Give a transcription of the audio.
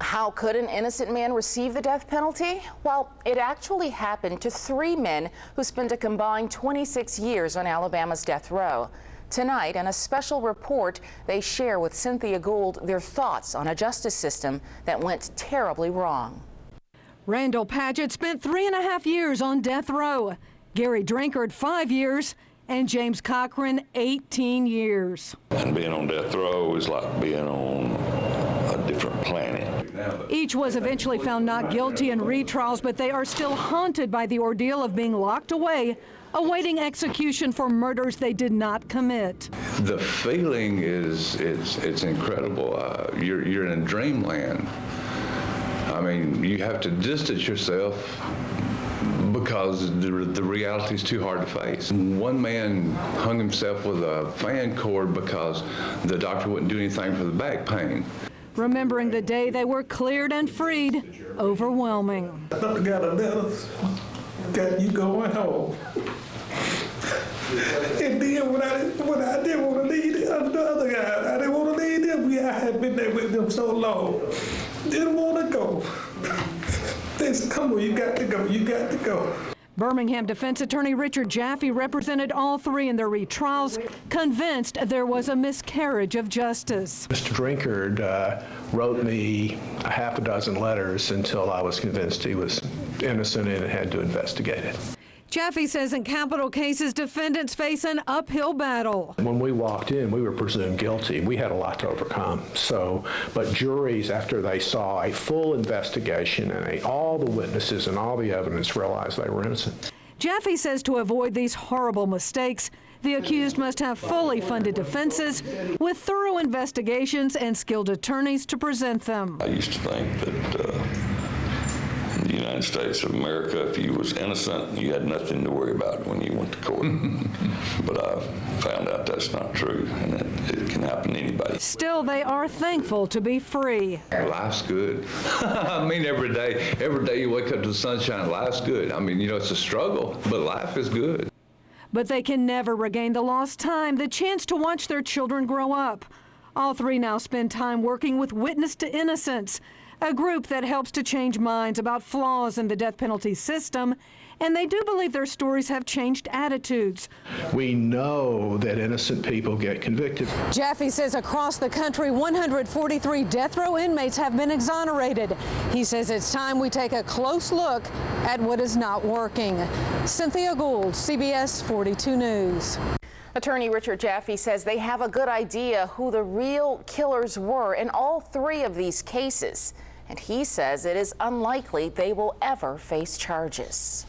How could an innocent man receive the death penalty? Well, it actually happened to 3 men who spent a combined 26 years on Alabama's death row. Tonight, in a special report, they share with Cynthia Gould their thoughts on a justice system that went terribly wrong. Randall Padgett spent 3.5 years on death row. Gary Drinkard 5 years, and James Cochran 18 years. And being on death row is like being on a different planet. Each was eventually found not guilty in retrials, but they are still haunted by the ordeal of being locked away, awaiting execution for murders they did not commit. The feeling is it's incredible. You're in dreamland. I mean, you have to distance yourself because the reality is too hard to face. One man hung himself with a fan cord because the doctor wouldn't do anything for the back pain. Remembering the day they were cleared and freed, overwhelming. I got a letter, got you going home. And then when I didn't want to leave the other guys, I didn't want to leave them. I had been there with them so long. Didn't want to go. They said, come on, you got to go, you got to go. Birmingham defense attorney Richard Jaffe represented all 3 in their retrials, convinced there was a miscarriage of justice. Mr. Drinkard wrote me a half a dozen letters until I was convinced he was innocent and had to investigate it. Jaffe says in capital cases, defendants face an uphill battle. When we walked in, we were presumed guilty. We had a lot to overcome. But juries, after they saw a full investigation and all the witnesses and all the evidence, realized they were innocent. Jaffe says to avoid these horrible mistakes, the accused must have fully funded defenses with thorough investigations and skilled attorneys to present them. I used to think that in the United States of America, if you was innocent, you had nothing to worry about when you went to court. But I found out that's not true, and it can happen to anybody. Still, they are thankful to be free. Life's good. I mean, every day you wake up to the sunshine, life's good. I mean, you know, it's a struggle, but life is good. But they can never regain the lost time, the chance to watch their children grow up. All 3 now spend time working with Witness to Innocence, a group that helps to change minds about flaws in the death penalty system, and they do believe their stories have changed attitudes. We know that innocent people get convicted. Jaffe says across the country, 143 death row inmates have been exonerated. He says it's time we take a close look at what is not working. Cynthia Gould, CBS 42 News. Attorney Richard Jaffe says they have a good idea who the real killers were in all 3 of these cases, and he says it is unlikely they will ever face charges.